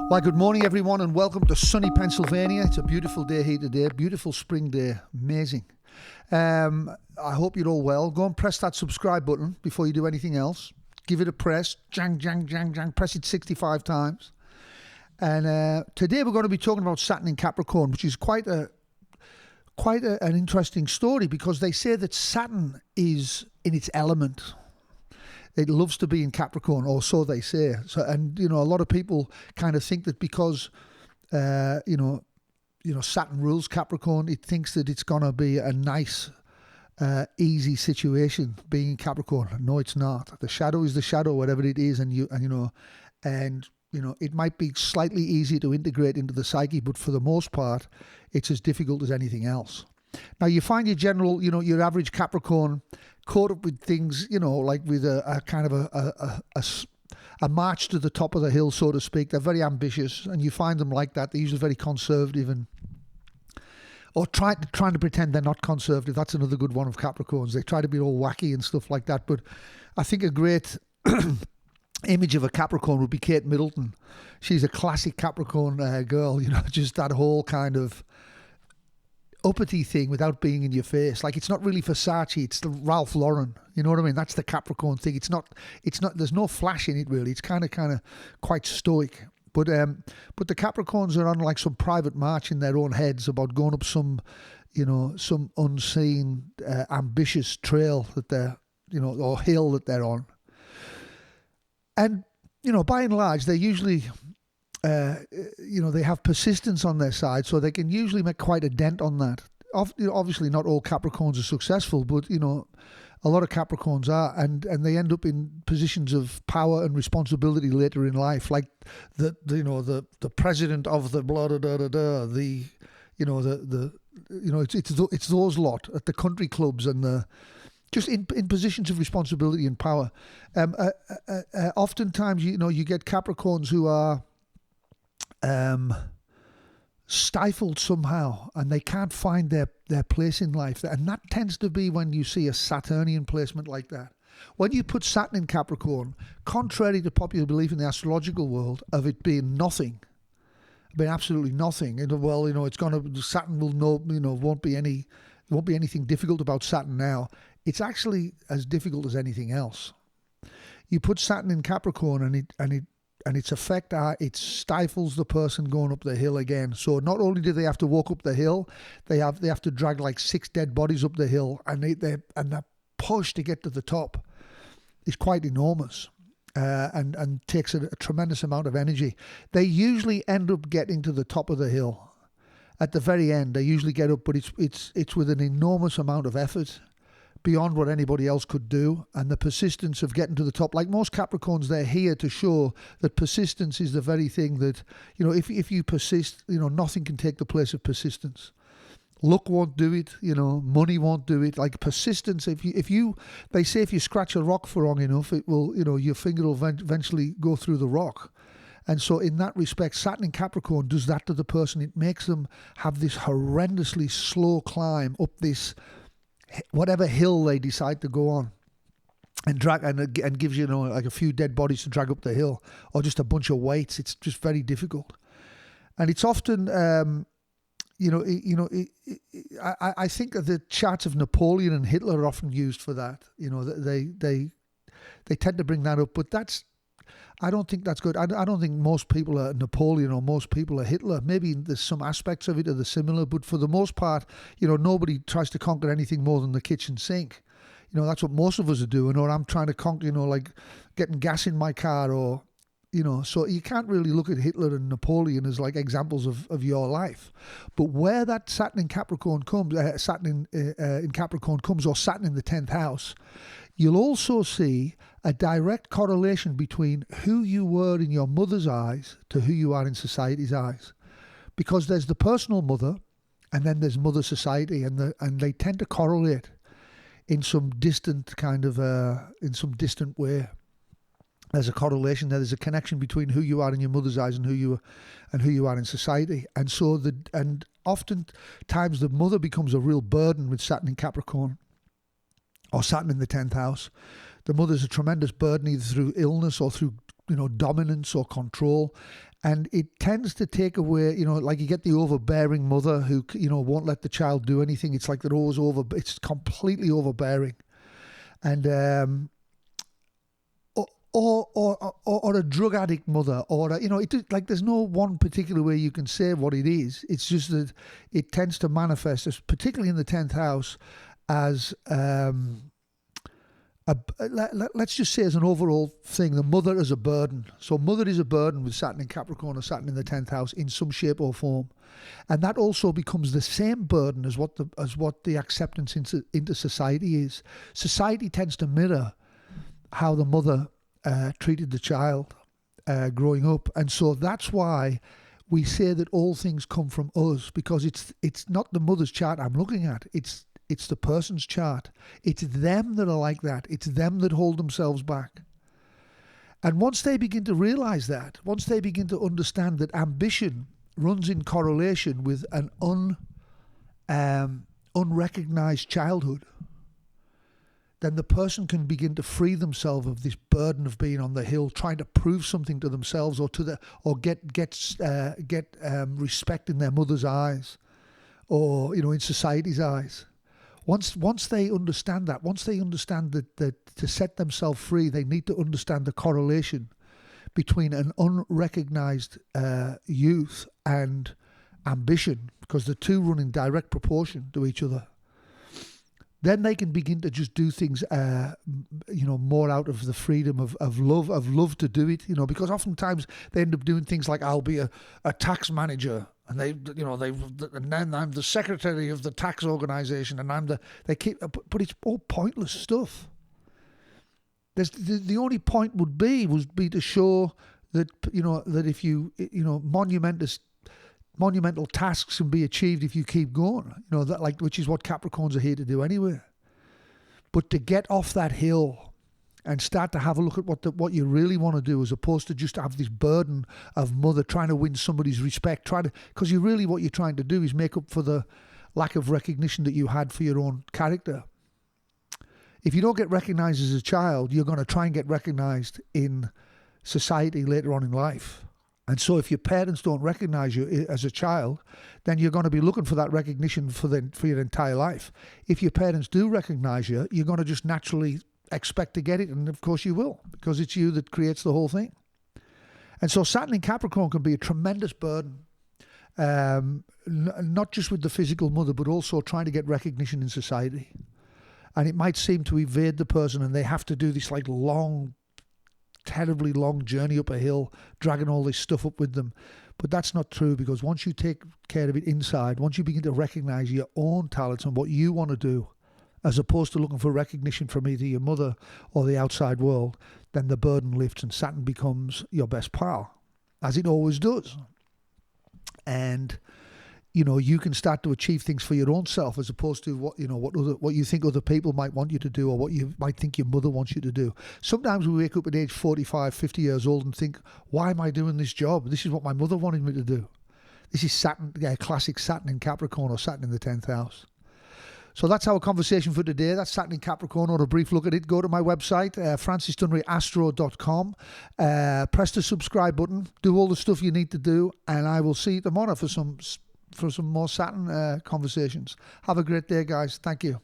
Well, good morning, everyone, and welcome to sunny Pennsylvania. It's a beautiful day here today, beautiful spring day, amazing. I hope you're all well. Go and press that subscribe button before you do anything else. Give it a press, jang, jang, jang, jang. Press it 65 times. And today we're going to be talking about Saturn in Capricorn, which is quite an interesting story because they say that Saturn is in its element. It loves to be in Capricorn, or so they say. So, and a lot of people kind of think that because Saturn rules Capricorn, it thinks that it's gonna be a nice, easy situation being in Capricorn. No, it's not. The shadow is the shadow, whatever it is, and it might be slightly easier to integrate into the psyche, but for the most part, it's as difficult as anything else. Now, you find your average Capricorn caught up with things, like with a kind of a march to the top of the hill, so to speak. They're very ambitious, and you find them like that. They're usually very conservative or trying to pretend they're not conservative. That's another good one of Capricorns. They try to be all wacky and stuff like that. But I think a great image of a Capricorn would be Kate Middleton. She's a classic Capricorn girl, just that whole kind of uppity thing without being in your face. Like, it's not really Versace, it's the Ralph Lauren. You know what I mean? That's the Capricorn thing. It's not, there's no flash in it really. It's kind of quite stoic. But the Capricorns are on like some private march in their own heads about going up some unseen, ambitious trail that they're, or hill that they're on. And, by and large, they're usually, they have persistence on their side, so they can usually make quite a dent on that. Obviously, not all Capricorns are successful, but, a lot of Capricorns are, and they end up in positions of power and responsibility later in life, like the president of the blah da da da da, it's those lot at the country clubs and just in positions of responsibility and power. Oftentimes, you get Capricorns who are stifled somehow, and they can't find their place in life. And that tends to be when you see a Saturnian placement like that. When you put Saturn in Capricorn, contrary to popular belief in the astrological world of it being nothing, being absolutely nothing, Saturn won't be anything difficult about Saturn now. It's actually as difficult as anything else. You put Saturn in Capricorn, and its effect it stifles the person going up the hill again. So not only do they have to walk up the hill, they have to drag like 6 dead bodies up the hill, and that push to get to the top is quite enormous, and takes a tremendous amount of energy. They usually end up getting to the top of the hill. At the very end, they usually get up, but it's with an enormous amount of effort, beyond what anybody else could do, and the persistence of getting to the top. Like most Capricorns, they're here to show that persistence is the very thing that, if you persist, nothing can take the place of persistence. Luck won't do it, money won't do it. Like persistence, they say if you scratch a rock for long enough, it will, your finger will eventually go through the rock. And so in that respect, Saturn in Capricorn does that to the person. It makes them have this horrendously slow climb up this whatever hill they decide to go on, and drag and gives you like a few dead bodies to drag up the hill, or just a bunch of weights. It's just very difficult, and it's often I think that the charts of Napoleon and Hitler are often used for that. They tend to bring that up, but I don't think that's good. I don't think most people are Napoleon or most people are Hitler. Maybe there's some aspects of it that are similar, but for the most part, nobody tries to conquer anything more than the kitchen sink. That's what most of us are doing, or I'm trying to conquer, like getting gas in my car, or, so you can't really look at Hitler and Napoleon as like examples of your life. But where that Saturn in Capricorn comes, in Capricorn comes, or Saturn in the 10th house, you'll also see a direct correlation between who you were in your mother's eyes to who you are in society's eyes. Because there's the personal mother, and then there's mother society, and they tend to correlate in some distant way. There's a correlation there. There's a connection between who you are in your mother's eyes and who you are in society. And so oftentimes the mother becomes a real burden with Saturn in Capricorn, or Saturn in the 10th house. The mother's a tremendous burden, either through illness or through dominance or control, And it tends to take away, like you get the overbearing mother who, won't let the child do anything. It's like they're always it's completely overbearing. And, or a drug addict mother, or, like there's no one particular way you can say what it is. It's just that it tends to manifest, particularly in the 10th house, as, let's just say as an overall thing, the mother is a burden. So mother is a burden with Saturn in Capricorn or Saturn in the 10th house in some shape or form. And that also becomes the same burden as what the acceptance into society is. Society tends to mirror how the mother treated the child growing up. And so that's why we say that all things come from us, because it's not the mother's chart I'm looking at. It's the person's chart. It's them that are like that. It's them that hold themselves back. And once they begin to realize that, once they begin to understand that ambition runs in correlation with an unrecognized childhood, then the person can begin to free themselves of this burden of being on the hill, trying to prove something to themselves or get respect in their mother's eyes, or in society's eyes. Once they understand that, that to set themselves free, they need to understand the correlation between an unrecognized youth and ambition, because the two run in direct proportion to each other. Then they can begin to just do things, more out of the freedom of love to do it, because oftentimes they end up doing things like, I'll be a tax manager. And and then I'm the secretary of the tax organization, and but it's all pointless stuff. The only point would be to show that, that if monumental tasks can be achieved if you keep going, which is what Capricorns are here to do anyway. But to get off that hill and start to have a look at what you really want to do, as opposed to just have this burden of mother trying to win somebody's respect, because what you're trying to do is make up for the lack of recognition that you had for your own character. If you don't get recognized as a child, you're going to try and get recognized in society later on in life. And so if your parents don't recognize you as a child, then you're going to be looking for that recognition for your entire life. If your parents do recognize you, you're going to just naturally expect to get it, and of course you will, because it's you that creates the whole thing. And so Saturn in Capricorn can be a tremendous burden, not just with the physical mother, but also trying to get recognition in society. And it might seem to evade the person, and they have to do this like long, terribly long journey up a hill, dragging all this stuff up with them. But that's not true, because once you take care of it inside, once you begin to recognize your own talents and what you want to do, as opposed to looking for recognition from either your mother or the outside world, then the burden lifts and Saturn becomes your best pal, as it always does. And, you can start to achieve things for your own self, as opposed to what you think other people might want you to do, or what you might think your mother wants you to do. Sometimes we wake up at age 45, 50 years old and think, why am I doing this job? This is what my mother wanted me to do. This is Saturn, classic Saturn in Capricorn or Saturn in the 10th house. So that's our conversation for today. That's Saturn in Capricorn, or a brief look at it. Go to my website, francisdunneryastro.com. Press the subscribe button. Do all the stuff you need to do. And I will see you tomorrow for some more Saturn conversations. Have a great day, guys. Thank you.